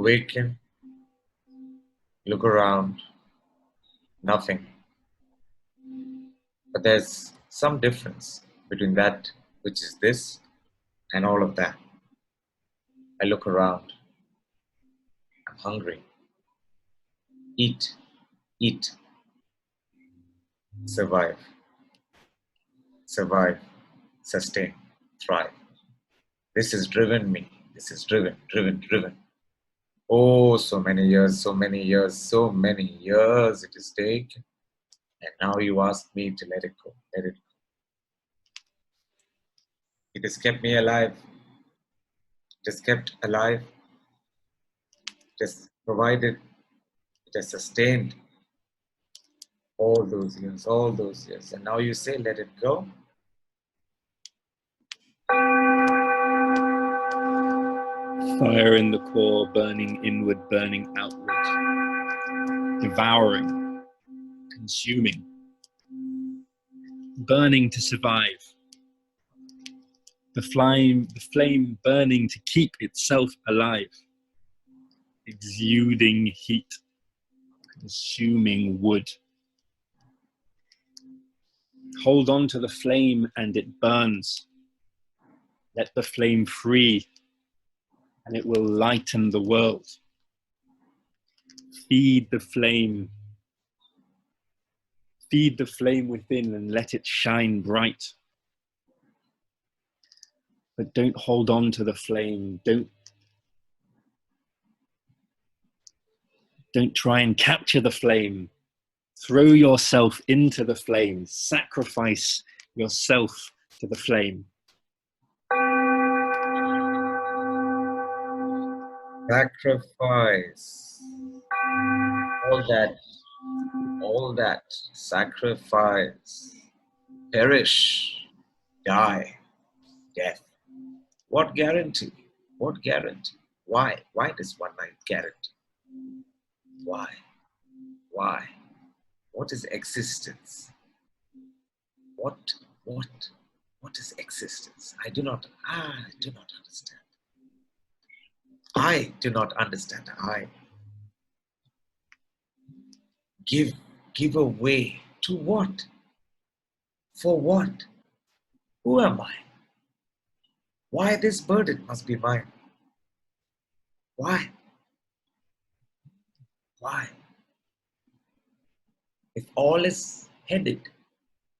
Awaken, look around, nothing. But there's some difference between that which is this and all of that. I look around. I'm hungry. Eat, eat, survive, survive, sustain, thrive. This has driven me. This is driven. Oh, so many years, so many years, so many years it has taken. And now you ask me to let it go, let it go. It has kept me alive. It has kept alive. It has provided. It has sustained all those years, all those years. And now you say, let it go. Fire in the core, burning inward, burning outward, devouring, consuming, burning to survive. The flame burning to keep itself alive, exuding heat, consuming wood. Hold on to the flame and it burns. Let the flame free and it will lighten the world. Feed the flame. Feed the flame within and let it shine bright. But don't hold on to the flame. Don't try and capture the flame. Throw yourself into the flame. Sacrifice yourself to the flame. Sacrifice. All that. Sacrifice. Perish. Die. Death. What guarantee? What guarantee? Why? Why does one night guarantee? Why? Why? What is existence? What is existence? I do not understand. I do not understand. I give away to what? For what? Who am I? Why this burden must be mine? Why? Why? If all is headed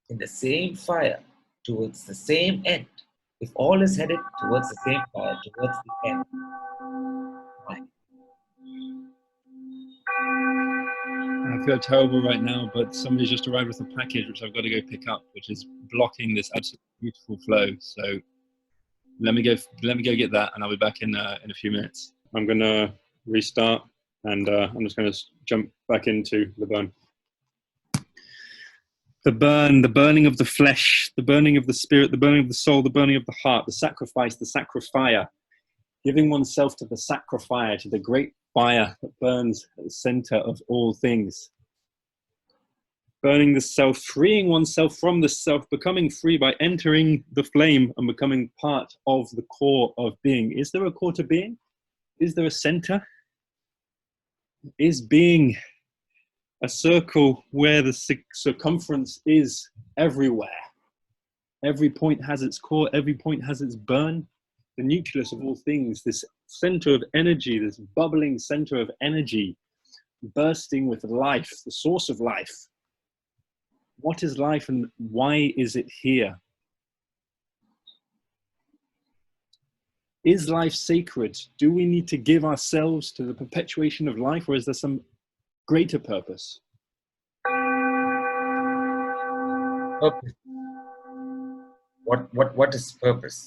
in the same fire towards the same end, if all is headed towards the same fire towards the end, why? I feel terrible right now, but somebody's just arrived with a package which I've got to go pick up, which is blocking this absolutely beautiful flow. So let me go get that, and I'll be back in a few minutes. I'm gonna restart, and I'm just gonna jump back into the burn. The burning of the flesh, the burning of the spirit, the burning of the soul, the burning of the heart, the sacrifice, the sacrifier, giving oneself to the sacrifier, to the great fire that burns at the center of all things. Burning the self, freeing oneself from the self, becoming free by entering the flame and becoming part of the core of being. Is there a core to being? Is there a center? Is being a circle where the circumference is everywhere? Every point has its core, every point has its burn. The nucleus of all things, this center of energy, this bubbling center of energy, bursting with life, the source of life. What is life and why is it here? Is life sacred? Do we need to give ourselves to the perpetuation of life, or is there some greater purpose? Purpose. What is purpose?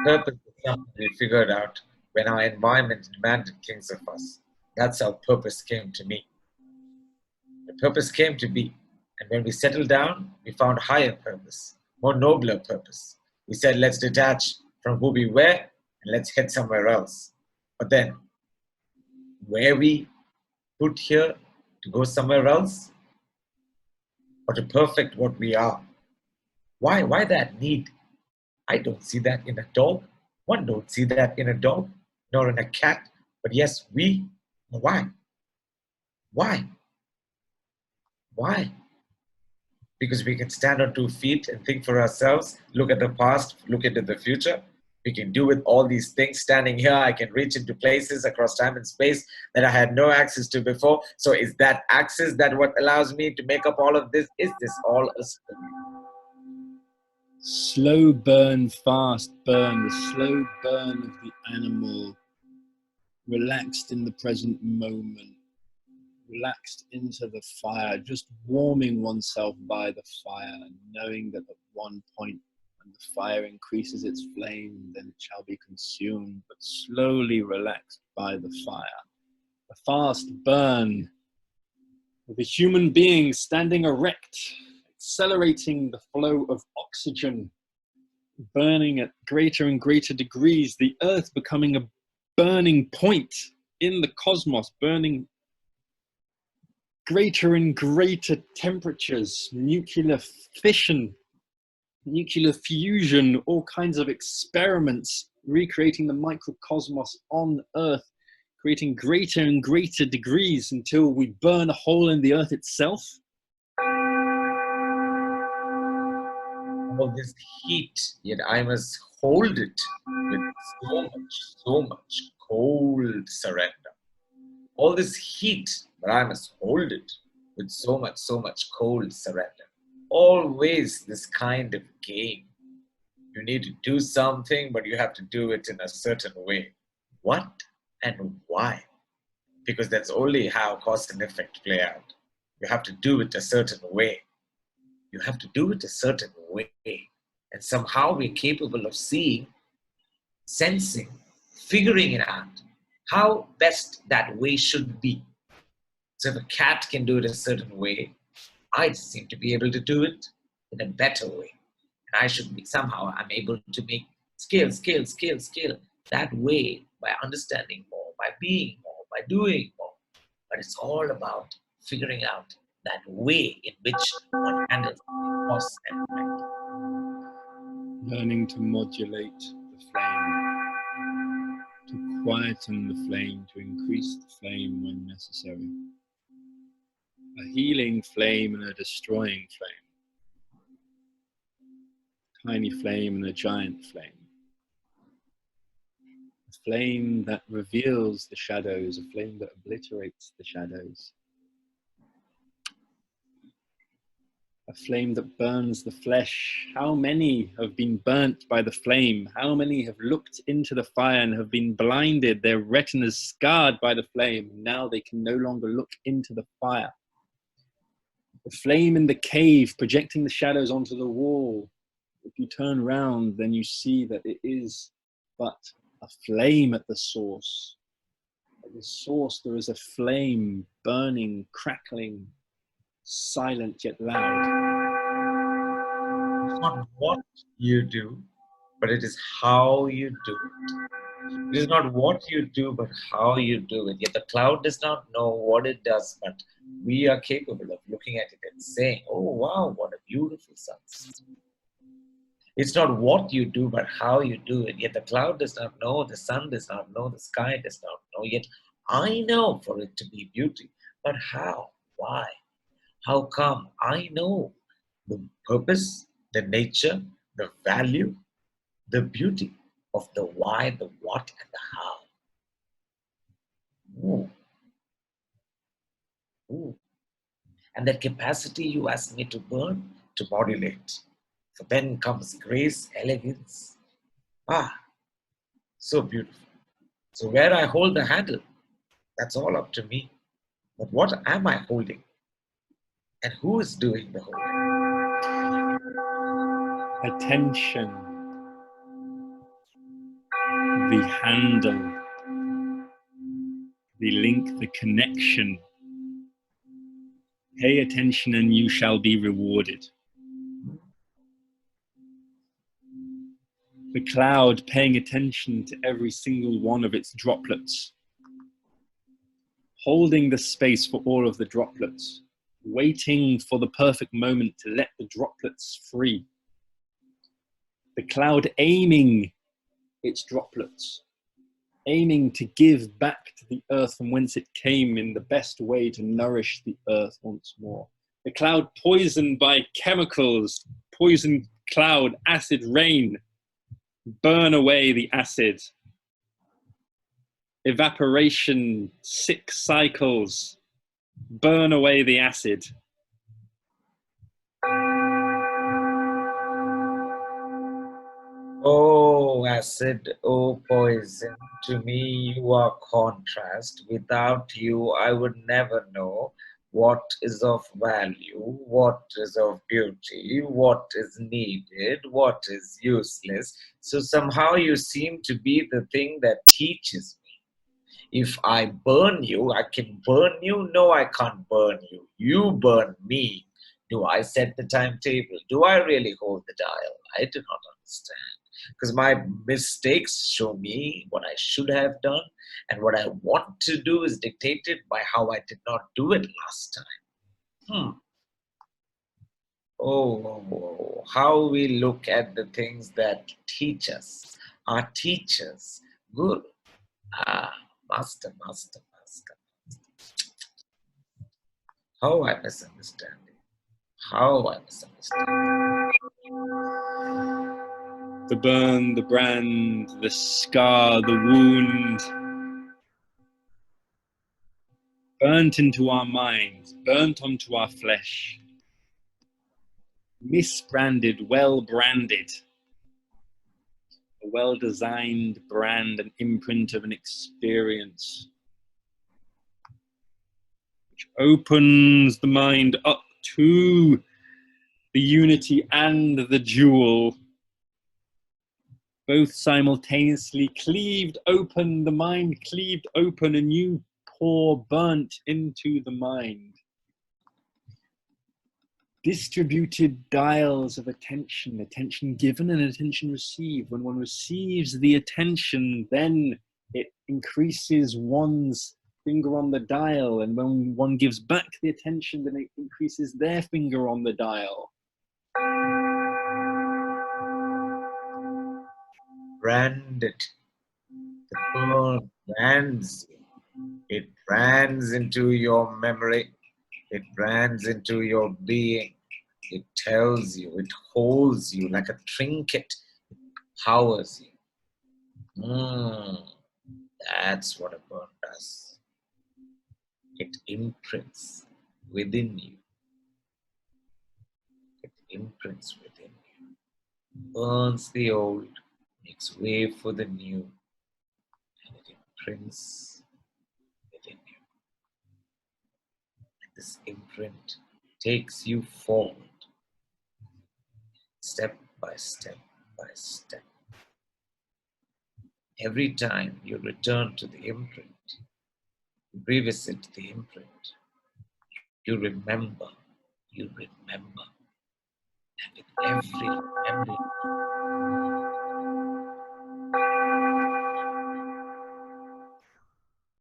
Purpose is something we figured out when our environment demanded things of us. That's how purpose came to me. The purpose came to be. And when we settled down, we found higher purpose, more nobler purpose. We said, let's detach from who we were and let's head somewhere else. But then, were we put here to go somewhere else? Or to perfect what we are? Why that need? I don't see that in a dog. One don't see that in a dog, nor in a cat, But yes, why? Why? Why? Because we can stand on 2 feet and think for ourselves, look at the past, look into the future. We can do with all these things. Standing here, I can reach into places across time and space that I had no access to before. So is that access that what allows me to make up all of this? Is this all a story? Slow burn, fast burn, the slow burn of the animal, relaxed in the present moment, relaxed into the fire, just warming oneself by the fire, knowing that at one point when the fire increases its flame, then it shall be consumed, but slowly relaxed by the fire. A fast burn of a human being standing erect, accelerating the flow of oxygen, burning at greater and greater degrees, the earth becoming a burning point in the cosmos, burning greater and greater temperatures, nuclear fission, nuclear fusion, all kinds of experiments, recreating the microcosmos on Earth, creating greater and greater degrees until we burn a hole in the Earth itself. All this heat, yet I must hold it with so much cold surrender. All this heat, but I must hold it with so much cold surrender. Always this kind of game. You need to do something, but you have to do it in a certain way. What and why? Because that's only how cause and effect play out. You have to do it a certain way. You have to do it a certain way. And somehow we're capable of seeing, sensing, figuring it out, how best that way should be. So if a cat can do it a certain way, I seem to be able to do it in a better way. And I should be somehow, I'm able to make skill that way by understanding more, by being more, by doing more. But it's all about figuring out that way in which one handles cause and effect. Learning to modulate the flame, to quieten the flame, to increase the flame when necessary. A healing flame and a destroying flame. Tiny flame and a giant flame. A flame that reveals the shadows, a flame that obliterates the shadows. A flame that burns the flesh. How many have been burnt by the flame? How many have looked into the fire and have been blinded, their retinas scarred by the flame? Now they can no longer look into the fire. The flame in the cave projecting the shadows onto the wall. If you turn around, then you see that it is but a flame at the source. At the source, there is a flame burning, crackling, silent yet loud. It's not what you do, but it is how you do it. It is not what you do, but how you do it. Yet the cloud does not know what it does, but we are capable of looking at it and saying, oh, wow, what a beautiful sunset. It's not what you do, but how you do it. Yet the cloud does not know, the sun does not know, the sky does not know. Yet I know for it to be beauty. But how? Why? How come? I know the purpose, the nature, the value, the beauty of the why, the what, and the how. Ooh. Ooh. And that capacity you asked me to burn, to modulate. So then comes grace, elegance. Ah, so beautiful. So where I hold the handle, that's all up to me. But what am I holding? And who is doing the holding? Attention. The handle. The link, the connection. Pay attention and you shall be rewarded. The cloud paying attention to every single one of its droplets. Holding the space for all of the droplets. Waiting for the perfect moment to let the droplets free. The cloud aiming its droplets. aiming to give back to the earth from whence it came in the best way to nourish the earth once more. The cloud poisoned by chemicals, poison cloud, acid rain, burn away the acid. Evaporation, 6 cycles, burn away the acid. Oh, acid, oh, poison. To me, you are contrast. Without you, I would never know what is of value, what is of beauty, what is needed, what is useless. So somehow you seem to be the thing that teaches me. If I burn you, I can burn you. No, I can't burn you. You burn me. Do I set the timetable? Do I really hold the dial? I do not understand. Because my mistakes show me what I should have done, and what I want to do is dictated by how I did not do it last time. Oh, how we look at the things that teach us, our teachers. Good. Ah, master, master, master. How I misunderstand it. How I misunderstand. The burn, the brand, the scar, the wound, burnt into our minds, burnt onto our flesh, misbranded, well branded, a well designed brand, an imprint of an experience, which opens the mind up to the unity and the jewel, both simultaneously cleaved open, the mind cleaved open, and you pour burnt into the mind. Distributed dials of attention, attention given and attention received. When one receives the attention, then it increases one's finger on the dial, and when one gives back the attention, then it increases their finger on the dial. Branded. The burn brands you. It brands into your memory. It brands into your being. It tells you. It holds you like a trinket. It powers you. That's what a burn does. It imprints within you. It imprints within you. Burns the old, makes way for the new, and it imprints within you. And this imprint takes you forward, step by step by step. Every time you return to the imprint, you revisit the imprint, you remember, and with every memory,